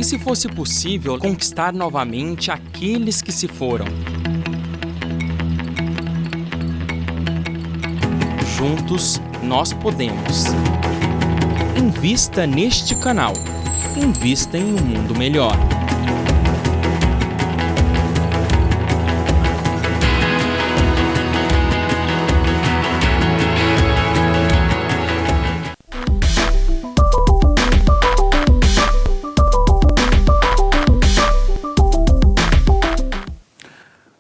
se fosse possível conquistar novamente aqueles que se foram? Juntos, nós podemos. Invista neste canal. Invista em um mundo melhor.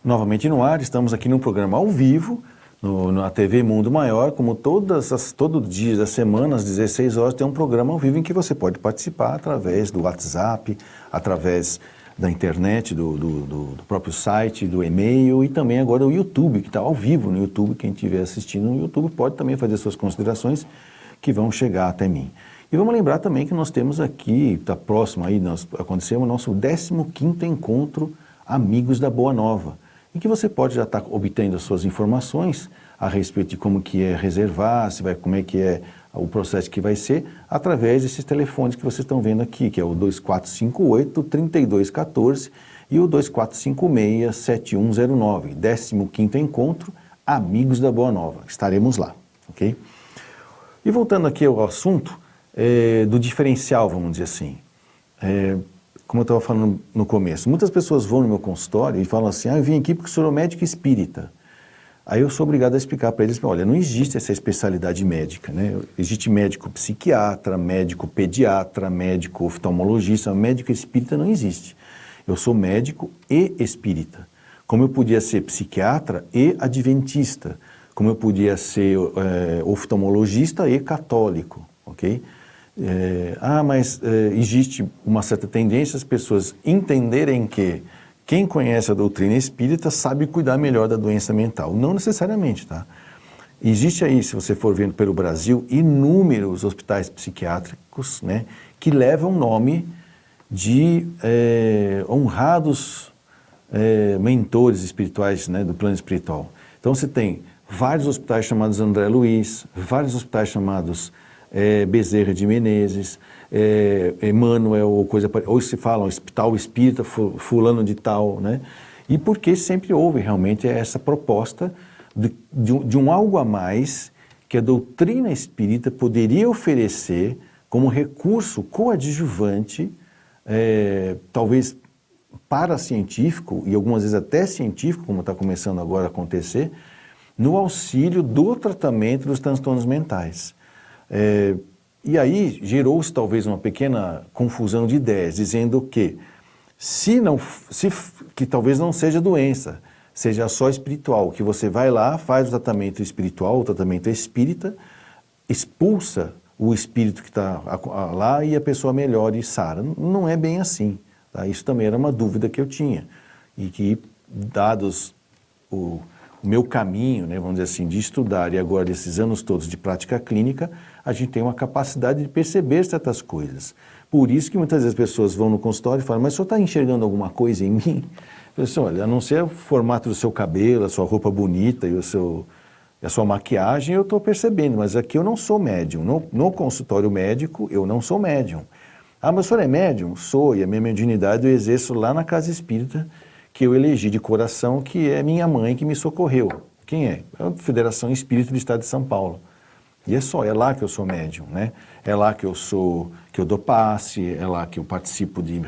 Novamente no ar, estamos aqui num programa ao vivo, na TV Mundo Maior, como todo dia da semana, às 16 horas, tem um programa ao vivo em que você pode participar através do WhatsApp, através da internet, do próprio site, do e-mail e também agora o YouTube, que está ao vivo no YouTube. Quem estiver assistindo no YouTube pode também fazer suas considerações que vão chegar até mim. E vamos lembrar também que nós temos aqui, está próximo aí, aconteceu o nosso 15º encontro Amigos da Boa Nova, em que você pode já estar obtendo as suas informações a respeito de como que é reservar, como é que é o processo que vai ser, através desses telefones que vocês estão vendo aqui, que é o 2458-3214 e o 2456-7109, 15º Encontro Amigos da Boa Nova. Estaremos lá, ok? E voltando aqui ao assunto do diferencial, vamos dizer assim, como eu estava falando no começo, muitas pessoas vão no meu consultório e falam assim, eu vim aqui porque sou médico espírita. Aí eu sou obrigado a explicar para eles, olha, não existe essa especialidade médica, né? Existe médico psiquiatra, médico pediatra, médico oftalmologista, médico espírita não existe. Eu sou médico e espírita. Como eu podia ser psiquiatra e adventista, como eu podia ser oftalmologista e católico, ok? Mas existe uma certa tendência as pessoas entenderem que quem conhece a doutrina espírita sabe cuidar melhor da doença mental. Não necessariamente, tá? Existe aí, se você for vendo pelo Brasil, inúmeros hospitais psiquiátricos, né, que levam o nome de honrados mentores espirituais, né, do plano espiritual. Então você tem vários hospitais chamados André Luiz, vários hospitais chamados Bezerra de Menezes, Emmanuel, ou se fala Hospital Espírita fulano de tal, né? E porque sempre houve realmente essa proposta de um algo a mais que a doutrina espírita poderia oferecer como recurso coadjuvante, talvez paracientífico e algumas vezes até científico, como está começando agora a acontecer, no auxílio do tratamento dos transtornos mentais. E aí gerou-se talvez uma pequena confusão de ideias, dizendo que que talvez não seja doença, seja só espiritual, que você vai lá, faz o tratamento espiritual, o tratamento espírita, expulsa o espírito que está lá e a pessoa melhora e sara. Não é bem assim, tá? Isso também era uma dúvida que eu tinha e que, dados o meu caminho, né, vamos dizer assim, de estudar e agora desses anos todos de prática clínica, a gente tem uma capacidade de perceber certas coisas. Por isso que muitas vezes as pessoas vão no consultório e falam, mas o senhor está enxergando alguma coisa em mim? Eu falo assim, olha, a não ser o formato do seu cabelo, a sua roupa bonita e a sua maquiagem, eu estou percebendo, mas aqui eu não sou médium. No consultório médico, eu não sou médium. Ah, mas o senhor é médium? Sou, e a minha mediunidade eu exerço lá na casa espírita, que eu elegi de coração, que é minha mãe que me socorreu. Quem é? É a Federação Espírita do Estado de São Paulo. E é lá que eu sou médium, né? É lá que eu dou passe, é lá que eu participo de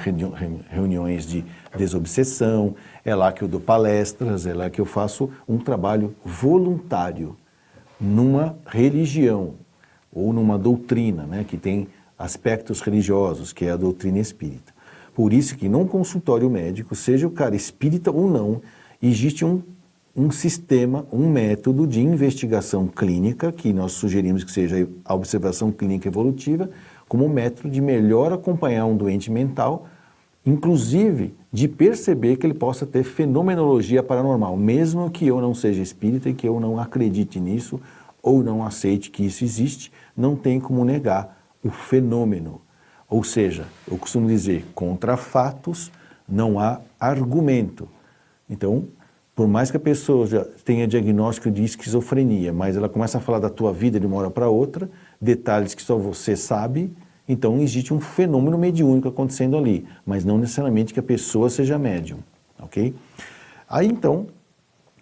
reuniões de desobsessão, é lá que eu dou palestras, é lá que eu faço um trabalho voluntário numa religião ou numa doutrina, né, que tem aspectos religiosos, que é a doutrina espírita. Por isso que num consultório médico, seja o cara espírita ou não, existe um sistema, um método de investigação clínica, que nós sugerimos que seja a observação clínica evolutiva, como um método de melhor acompanhar um doente mental, inclusive de perceber que ele possa ter fenomenologia paranormal, mesmo que eu não seja espírita e que eu não acredite nisso ou não aceite que isso existe, não tem como negar o fenômeno. Ou seja, eu costumo dizer, contra fatos não há argumento. Então, por mais que a pessoa já tenha diagnóstico de esquizofrenia, mas ela começa a falar da tua vida de uma hora para outra, detalhes que só você sabe, Então existe um fenômeno mediúnico acontecendo ali, mas não necessariamente que a pessoa seja médium, ok? Aí então,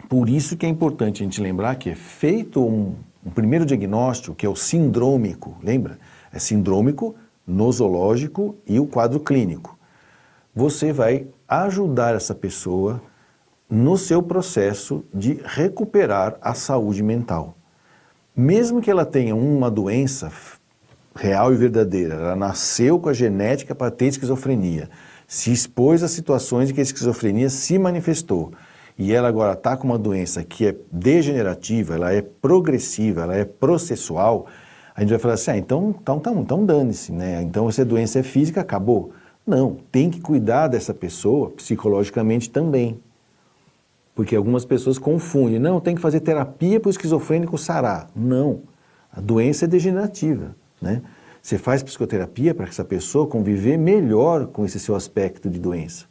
por isso que é importante a gente lembrar que é feito um primeiro diagnóstico, que é o sindrômico, lembra? É sindrômico, nosológico e o quadro clínico. Você vai ajudar essa pessoa no seu processo de recuperar a saúde mental. Mesmo que ela tenha uma doença real e verdadeira, ela nasceu com a genética para ter esquizofrenia, se expôs a situações em que a esquizofrenia se manifestou, e ela agora está com uma doença que é degenerativa, ela é progressiva, ela é processual, a gente vai falar assim, então dane-se, né? Então essa doença é física, acabou. Não, tem que cuidar dessa pessoa psicologicamente também. Porque algumas pessoas confundem, não, tem que fazer terapia para o esquizofrênico sarar. Não, a doença é degenerativa, né? Você faz psicoterapia para que essa pessoa conviver melhor com esse seu aspecto de doença.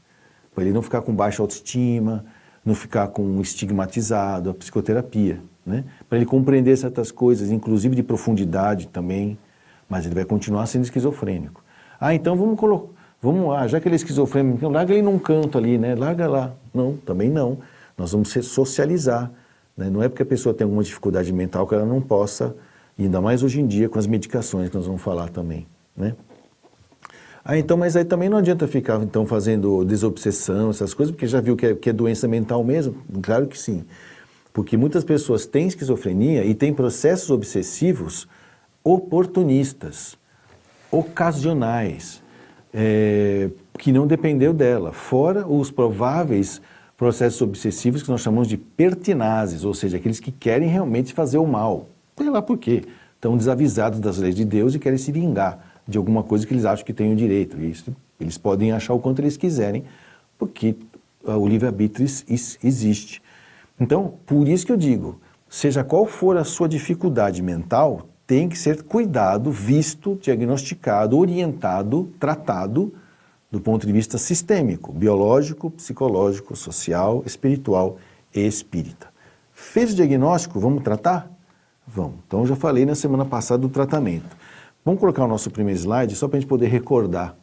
Para ele não ficar com baixa autoestima, não ficar com estigmatizado, a psicoterapia, né? Para ele compreender certas coisas, inclusive de profundidade também, mas ele vai continuar sendo esquizofrênico. Ah, então vamos lá, já que ele é esquizofrênico, então larga ele num canto ali, né? Larga lá. Não, também não. Nós vamos socializar, né? Não é porque a pessoa tem alguma dificuldade mental que ela não possa, ainda mais hoje em dia com as medicações que nós vamos falar também, né? Ah, então, mas aí também não adianta ficar então fazendo desobsessão, essas coisas, porque já viu que é doença mental mesmo? Claro que sim. Porque muitas pessoas têm esquizofrenia e têm processos obsessivos oportunistas, ocasionais, que não dependeu dela, fora os prováveis processos obsessivos que nós chamamos de pertinazes, ou seja, aqueles que querem realmente fazer o mal. Sei lá por quê. Estão desavisados das leis de Deus e querem se vingar de alguma coisa que eles acham que têm o direito. Isso, eles podem achar o quanto eles quiserem, porque o livre-arbítrio existe. Então, por isso que eu digo, seja qual for a sua dificuldade mental, tem que ser cuidado, visto, diagnosticado, orientado, tratado do ponto de vista sistêmico, biológico, psicológico, social, espiritual e espírita. Fez o diagnóstico, vamos tratar? Vamos. Então eu já falei na semana passada do tratamento. Vamos colocar o nosso primeiro slide só para a gente poder recordar,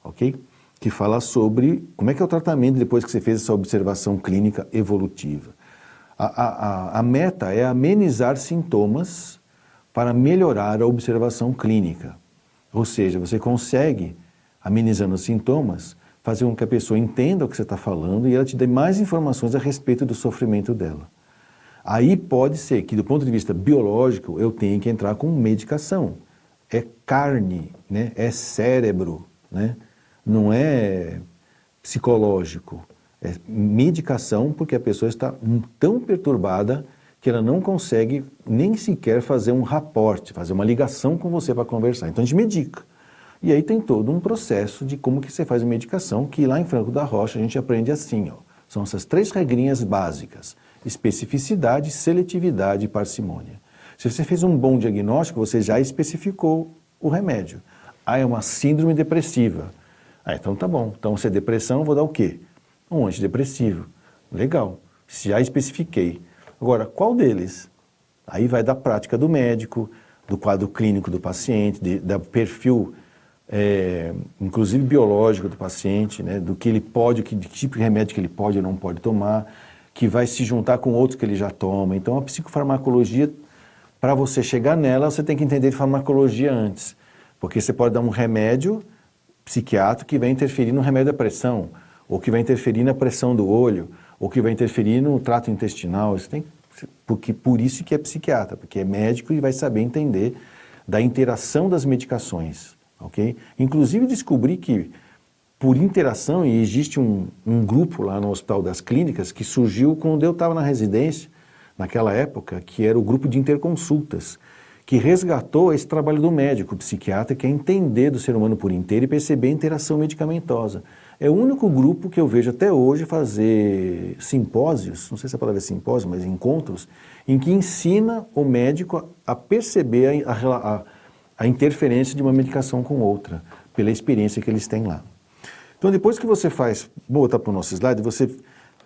ok? Que fala sobre como é que é o tratamento depois que você fez essa observação clínica evolutiva. A meta é amenizar sintomas para melhorar a observação clínica. Ou seja, você consegue, amenizando os sintomas, fazer com que a pessoa entenda o que você está falando e ela te dê mais informações a respeito do sofrimento dela. Aí pode ser que, do ponto de vista biológico, eu tenha que entrar com medicação. É carne, né? É cérebro, né? Não é psicológico. É medicação porque a pessoa está tão perturbada que ela não consegue nem sequer fazer um raporte, fazer uma ligação com você para conversar. Então a gente medica. E aí tem todo um processo de como que você faz a medicação, que lá em Franco da Rocha a gente aprende assim, ó. São essas 3 regrinhas básicas: especificidade, seletividade e parcimônia. Se você fez um bom diagnóstico, você já especificou o remédio. Ah, é uma síndrome depressiva. Ah, então tá bom. Então se é depressão, eu vou dar o quê? Um antidepressivo. Legal. Já especifiquei. Agora, qual deles? Aí vai da prática do médico, do quadro clínico do paciente, do perfil, inclusive biológico do paciente, né, do que ele pode, que tipo de remédio que ele pode ou não pode tomar, que vai se juntar com outros que ele já toma. Então, a psicofarmacologia, para você chegar nela, você tem que entender de farmacologia antes. Porque você pode dar um remédio psiquiátrico que vai interferir no remédio da pressão, ou que vai interferir na pressão do olho, ou que vai interferir no trato intestinal. Por isso que é psiquiatra, porque é médico e vai saber entender da interação das medicações, ok? Inclusive descobri que, por interação, e existe um grupo lá no Hospital das Clínicas que surgiu quando eu estava na residência, naquela época, que era o grupo de interconsultas, que resgatou esse trabalho do médico, psiquiatra, que é entender do ser humano por inteiro e perceber a interação medicamentosa. É o único grupo que eu vejo até hoje fazer simpósios, não sei se a palavra é simpósio, mas encontros, em que ensina o médico a perceber a interferência de uma medicação com outra, pela experiência que eles têm lá. Então, depois que você faz, vou botar para o nosso slide, você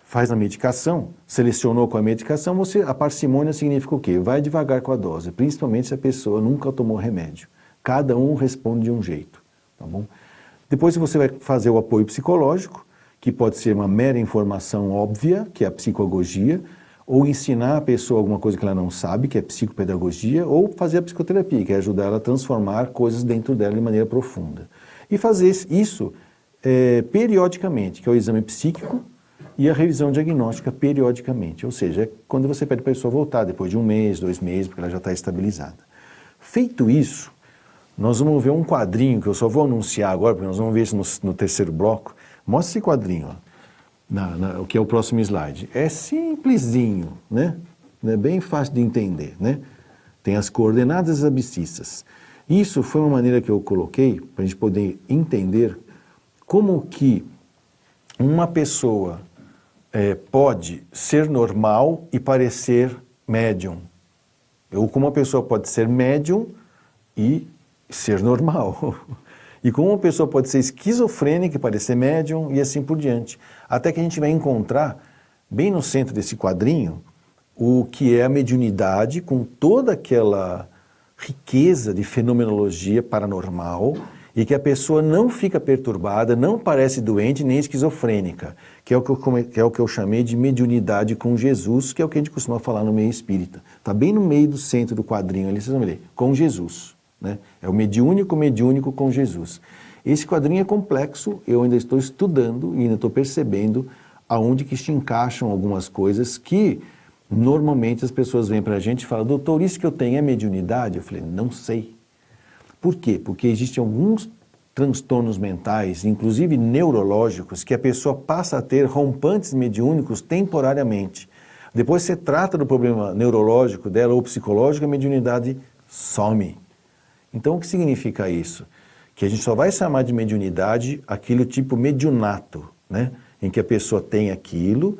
faz a medicação, selecionou com a medicação, a parcimônia significa o quê? Vai devagar com a dose, principalmente se a pessoa nunca tomou remédio. Cada um responde de um jeito, tá bom? Depois você vai fazer o apoio psicológico, que pode ser uma mera informação óbvia, que é a psicogogia, ou ensinar a pessoa alguma coisa que ela não sabe, que é psicopedagogia, ou fazer a psicoterapia, que é ajudar ela a transformar coisas dentro dela de maneira profunda. E fazer isso periodicamente, que é o exame psíquico e a revisão diagnóstica periodicamente. Ou seja, é quando você pede para a pessoa voltar, depois de 1 mês, 2 meses, porque ela já está estabilizada. Feito isso, nós vamos ver um quadrinho, que eu só vou anunciar agora, porque nós vamos ver isso no terceiro bloco. Mostra esse quadrinho, ó, o que é o próximo slide. É simplesinho, né? É bem fácil de entender, né? Tem as coordenadas abscissas. Isso foi uma maneira que eu coloquei para a gente poder entender como que uma pessoa pode ser normal e parecer médium. Ou como uma pessoa pode ser médium e ser normal. E como uma pessoa pode ser esquizofrênica e parecer médium e assim por diante. Até que a gente vai encontrar, bem no centro desse quadrinho, o que é a mediunidade com toda aquela riqueza de fenomenologia paranormal e que a pessoa não fica perturbada, não parece doente nem esquizofrênica, que é o que eu chamei de mediunidade com Jesus, que é o que a gente costuma falar no meio espírita. Está bem no meio do centro do quadrinho ali, vocês vão ver, com Jesus. Né? É o mediúnico com Jesus. Esse quadrinho é complexo, eu ainda estou estudando e ainda estou percebendo aonde que se encaixam algumas coisas que normalmente as pessoas vêm para a gente e falam, doutor, isso que eu tenho é mediunidade? Eu falei, não sei. Por quê? Porque existem alguns transtornos mentais, inclusive neurológicos, que a pessoa passa a ter rompantes mediúnicos temporariamente. Depois você trata do problema neurológico dela ou psicológico, a mediunidade some. Então o que significa isso? Que a gente só vai chamar de mediunidade aquele tipo mediunato, né? Em que a pessoa tem aquilo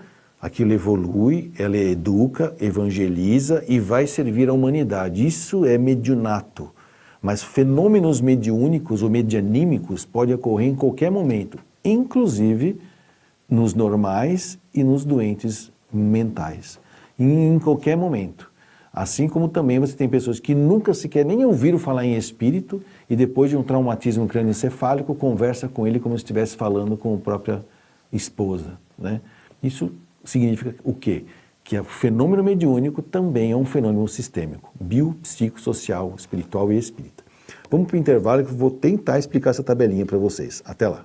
evolui, ela educa, evangeliza e vai servir à humanidade. Isso é mediunato. Mas fenômenos mediúnicos ou medianímicos podem ocorrer em qualquer momento, inclusive nos normais e nos doentes mentais. Em qualquer momento. Assim como também você tem pessoas que nunca sequer nem ouviram falar em espírito e depois de um traumatismo crânioencefálico conversa com ele como se estivesse falando com a própria esposa, né? Isso significa o quê? Que o fenômeno mediúnico também é um fenômeno sistêmico, biopsicossocial, espiritual e espírita. Vamos para o intervalo que eu vou tentar explicar essa tabelinha para vocês. Até lá.